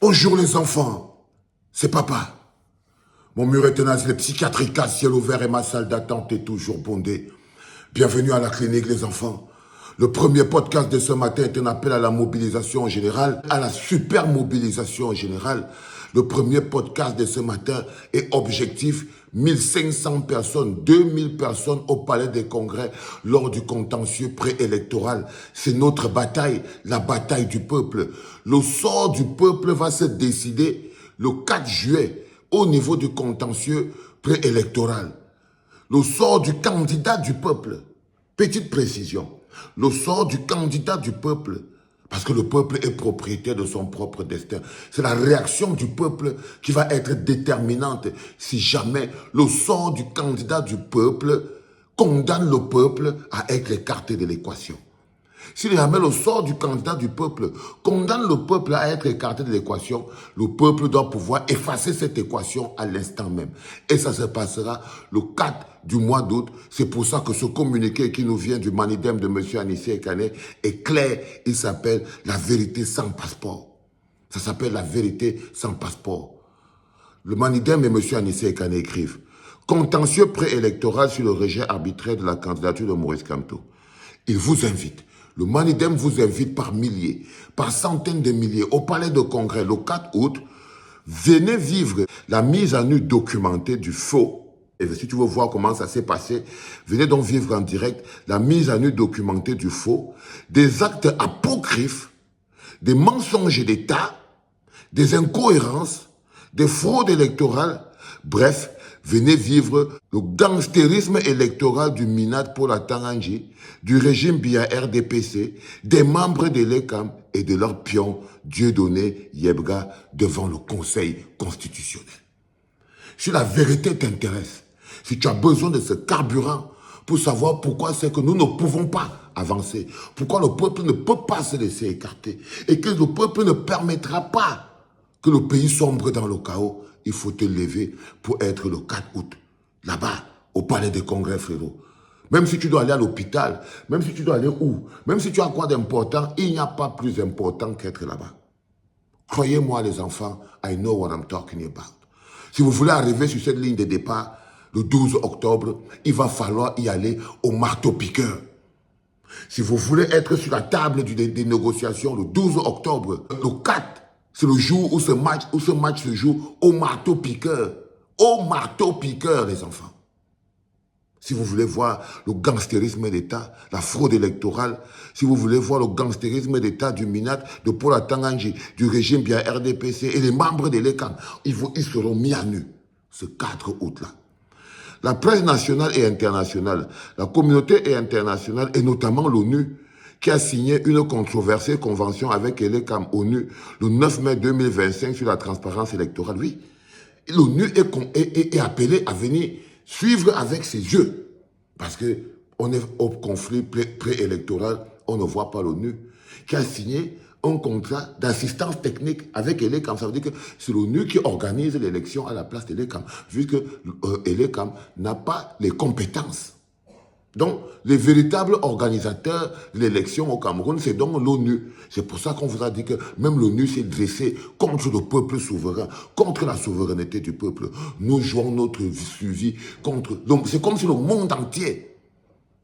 Bonjour les enfants, c'est papa. Mon mur est tenace, les psychiatriques à ciel ouvert et ma salle d'attente est toujours bondée. Bienvenue à la clinique les enfants. Le premier podcast de ce matin est un appel à la mobilisation générale, à la super mobilisation générale. Le premier podcast de ce matin est objectif 1500 personnes, 2000 personnes au Palais des Congrès lors du contentieux préélectoral. C'est notre bataille, la bataille du peuple. Le sort du peuple va se décider le 4 juillet au niveau du contentieux préélectoral. Le sort du candidat du peuple. Petite précision, le sort du candidat du peuple, parce que le peuple est propriétaire de son propre destin. C'est la réaction du peuple qui va être déterminante si jamais le sort du candidat du peuple condamne le peuple à être écarté de l'équation. Si jamais le sort du candidat du peuple condamne le peuple à être écarté de l'équation, le peuple doit pouvoir effacer cette équation à l'instant même. Et ça se passera le 4 du mois d'août. C'est pour ça que ce communiqué qui nous vient du Manidem de M. Anissé Ekane est clair. Il s'appelle « La vérité sans passeport ». Ça s'appelle « La vérité sans passeport ». Le Manidem et M. Anissé Ekane écrivent « Contentieux préélectoral sur le rejet arbitraire de la candidature de Maurice Kamto ». Il vous invite. Le Manidem vous invite par milliers, par centaines de milliers au Palais de Congrès le 4 août. Venez vivre la mise à nu documentée du faux. Et si tu veux voir comment ça s'est passé, venez donc vivre en direct la mise à nu documentée du faux, des actes apocryphes, des mensonges d'État, des incohérences, des fraudes électorales. Bref, venez vivre le gangstérisme électoral du Minat Paul Tanganji, du régime Biya RDPC, des membres de l'ECAM et de leur pion Dieudonné Yebga devant le Conseil constitutionnel. Si la vérité t'intéresse, si tu as besoin de ce carburant pour savoir pourquoi c'est que nous ne pouvons pas avancer, pourquoi le peuple ne peut pas se laisser écarter et que le peuple ne permettra pas que le pays sombre dans le chaos, il faut te lever pour être le 4 août, là-bas, au Palais des Congrès, frérot. Même si tu dois aller à l'hôpital, même si tu dois aller où, même si tu as quoi d'important, il n'y a pas plus important qu'être là-bas. Croyez-moi les enfants, I know what I'm talking about. Si vous voulez arriver sur cette ligne de départ, le 12 octobre, il va falloir y aller au marteau-piqueur. Si vous voulez être sur la table des négociations le 12 octobre, le 4, c'est le jour où ce match se joue au marteau-piqueur. Au marteau-piqueur, les enfants. Si vous voulez voir le gangstérisme d'État, la fraude électorale, si vous voulez voir le gangstérisme d'État du Minat, de Paul Tanganji, du régime bien RDPC et les membres de l'ECAM, ils seront mis à nu ce 4 août-là. La presse nationale et internationale, la communauté internationale et notamment l'ONU, qui a signé une controversée convention avec l'ECAM ONU le 9 mai 2025 sur la transparence électorale. Oui, l'ONU est appelée à venir suivre avec ses yeux. Parce qu'on est au conflit préélectoral, on ne voit pas l'ONU, qui a signé un contrat d'assistance technique avec l'ECAM. Ça veut dire que c'est l'ONU qui organise l'élection à la place de l'ECAM, vu que l'ECAM n'a pas les compétences. Donc, les véritables organisateurs de l'élection au Cameroun, c'est donc l'ONU. C'est pour ça qu'on vous a dit que même l'ONU s'est dressée contre le peuple souverain, contre la souveraineté du peuple. Nous jouons notre suivi contre... Donc, c'est comme si le monde entier,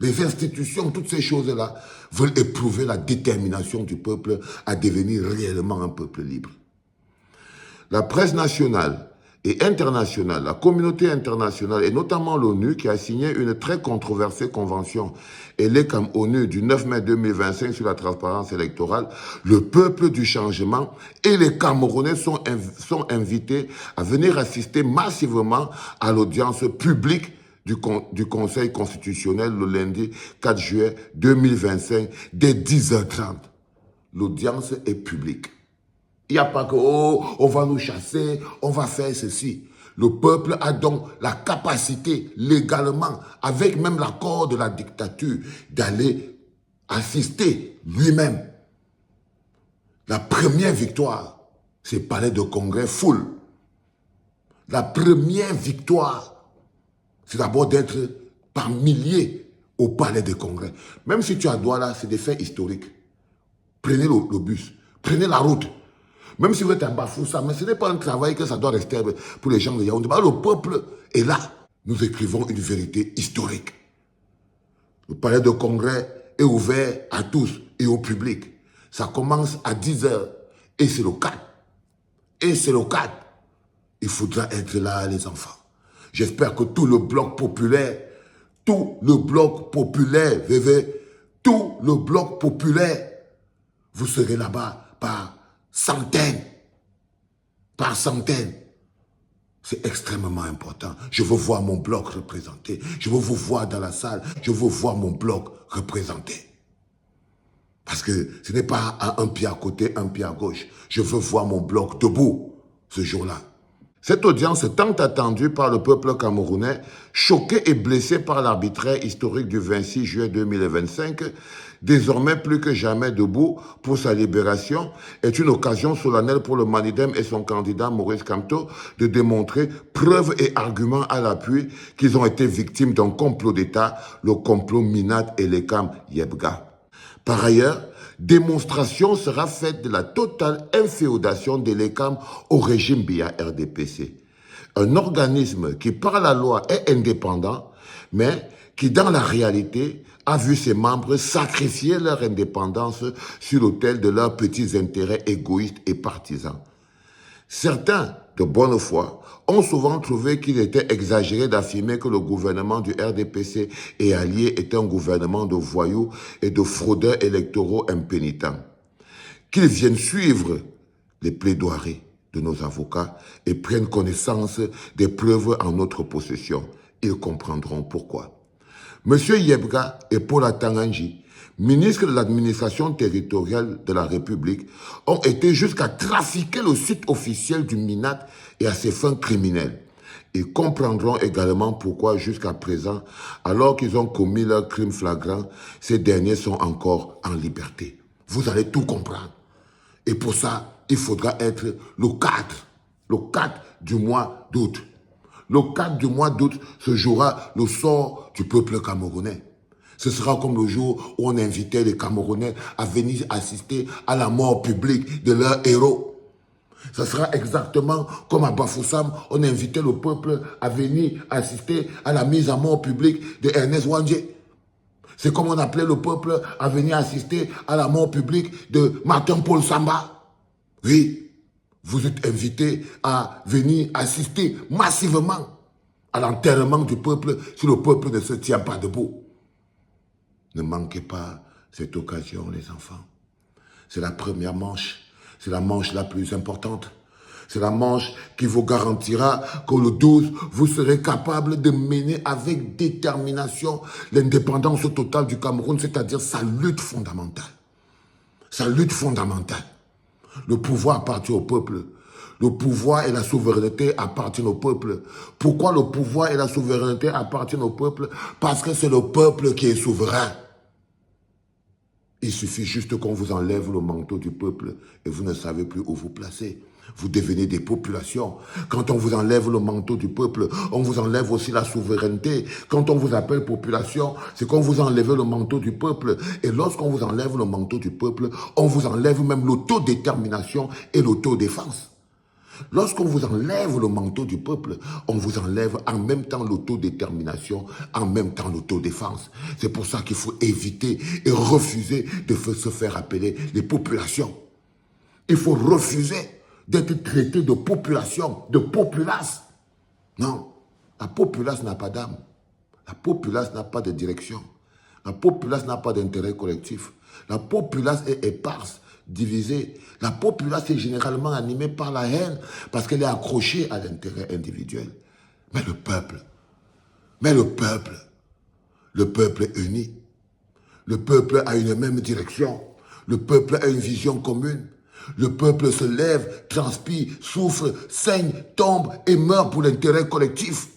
les institutions, toutes ces choses-là, veulent éprouver la détermination du peuple à devenir réellement un peuple libre. La presse nationale et internationale, la communauté internationale et notamment l'ONU qui a signé une très controversée convention et l'ECAM ONU du 9 mai 2025 sur la transparence électorale, le peuple du changement et les Camerounais sont invités à venir assister massivement à l'audience publique du Conseil constitutionnel le lundi 4 juillet 2025 dès 10h30. L'audience est publique. Il n'y a pas que, oh, on va nous chasser, on va faire ceci. Le peuple a donc la capacité, légalement, avec même l'accord de la dictature, d'aller assister lui-même. La première victoire, c'est Palais de Congrès full. La première victoire, c'est d'abord d'être par milliers au Palais de Congrès. Même si tu as Douala, c'est des faits historiques. Prenez le bus, prenez la route. Même si vous êtes un Bafoussam, mais ce n'est pas un travail que ça doit rester pour les gens de Yaoundé. Le peuple est là. Nous écrivons une vérité historique. Le palais de congrès est ouvert à tous et au public. Ça commence à 10 h et c'est le 4. Et c'est le 4. Il faudra être là, les enfants. J'espère que tout le bloc populaire, VV, tout le bloc populaire, vous serez là-bas par centaines. Par centaines. C'est extrêmement important. Je veux voir mon bloc représenté. Je veux vous voir dans la salle. Je veux voir mon bloc représenté. Parce que ce n'est pas un pied à côté, un pied à gauche. Je veux voir mon bloc debout ce jour-là. Cette audience tant attendue par le peuple camerounais, choqué et blessé par l'arbitraire historique du 26 juillet 2025, désormais plus que jamais debout pour sa libération, est une occasion solennelle pour le Manidem et son candidat Maurice Kamto de démontrer, preuves et arguments à l'appui, qu'ils ont été victimes d'un complot d'État, le complot Minat et Lekam Yebga. Par ailleurs, démonstration sera faite de la totale inféodation de l'ECAM au régime Biya RDPC. Un organisme qui, par la loi, est indépendant, mais qui, dans la réalité, a vu ses membres sacrifier leur indépendance sur l'autel de leurs petits intérêts égoïstes et partisans. Certains, de bonne foi, ont souvent trouvé qu'il était exagéré d'affirmer que le gouvernement du RDPC et alliés était un gouvernement de voyous et de fraudeurs électoraux impénitents. Qu'ils viennent suivre les plaidoiries de nos avocats et prennent connaissance des preuves en notre possession. Ils comprendront pourquoi. Monsieur Yebga et Paula Tanganji, ministres de l'administration territoriale de la République, ont été jusqu'à trafiquer le site officiel du MINAT et à ses fins criminelles. Ils comprendront également pourquoi jusqu'à présent, alors qu'ils ont commis leurs crimes flagrants, ces derniers sont encore en liberté. Vous allez tout comprendre. Et pour ça, il faudra être le 4 du mois d'août. Le 4 du mois d'août se jouera le sort du peuple camerounais. Ce sera comme le jour où on invitait les Camerounais à venir assister à la mort publique de leurs héros. Ce sera exactement comme à Bafoussam, on invitait le peuple à venir assister à la mise à mort publique de Ernest Ouandjé. C'est comme on appelait le peuple à venir assister à la mort publique de Martin Paul Samba. Oui, vous êtes invités à venir assister massivement à l'enterrement du peuple si le peuple ne se tient pas debout. Ne manquez pas cette occasion, les enfants. C'est la première manche. C'est la manche la plus importante. C'est la manche qui vous garantira que le 12, vous serez capable de mener avec détermination l'indépendance totale du Cameroun, c'est-à-dire sa lutte fondamentale. Sa lutte fondamentale. Le pouvoir appartient au peuple. Le pouvoir et la souveraineté appartiennent au peuple. Pourquoi le pouvoir et la souveraineté appartiennent au peuple? Parce que c'est le peuple qui est souverain. Il suffit juste qu'on vous enlève le manteau du peuple et vous ne savez plus où vous placer. Vous devenez des populations. Quand on vous enlève le manteau du peuple, on vous enlève aussi la souveraineté. Quand on vous appelle population, c'est qu'on vous enlève le manteau du peuple. Et lorsqu'on vous enlève le manteau du peuple, on vous enlève même l'autodétermination et l'autodéfense. Lorsqu'on vous enlève le manteau du peuple, on vous enlève en même temps l'autodétermination, en même temps l'autodéfense. C'est pour ça qu'il faut éviter et refuser de se faire appeler les populations. Il faut refuser d'être traité de population, de populace. Non, la populace n'a pas d'âme. La populace n'a pas de direction. La populace n'a pas d'intérêt collectif. La populace est éparse, divisée. La populace est généralement animée par la haine parce qu'elle est accrochée à l'intérêt individuel. Mais le peuple est uni. Le peuple a une même direction. Le peuple a une vision commune. Le peuple se lève, transpire, souffre, saigne, tombe et meurt pour l'intérêt collectif.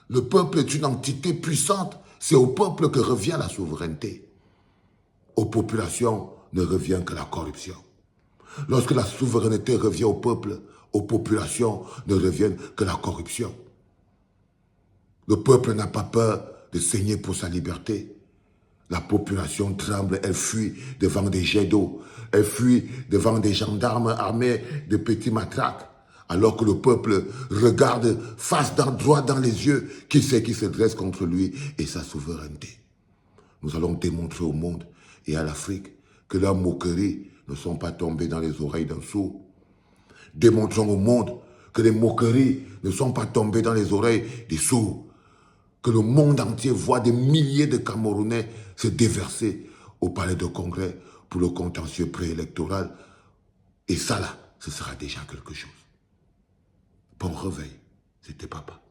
Le peuple est une entité puissante. C'est au peuple que revient la souveraineté. Aux populations ne revient que la corruption. Lorsque la souveraineté revient au peuple, aux populations ne revient que la corruption. Le peuple n'a pas peur de saigner pour sa liberté. La population tremble, elle fuit devant des jets d'eau. Elle fuit devant des gendarmes armés de petits matraques, alors que le peuple regarde face droit dans les yeux qui c'est qui se dresse contre lui et sa souveraineté. Nous allons démontrer au monde et à l'Afrique que leurs moqueries ne sont pas tombées dans les oreilles d'un sourd. Démontrons au monde que les moqueries ne sont pas tombées dans les oreilles des sourds. Que le monde entier voit des milliers de Camerounais se déverser au palais de congrès pour le contentieux préélectoral. Et ça là, ce sera déjà quelque chose. Bon réveil, c'était papa.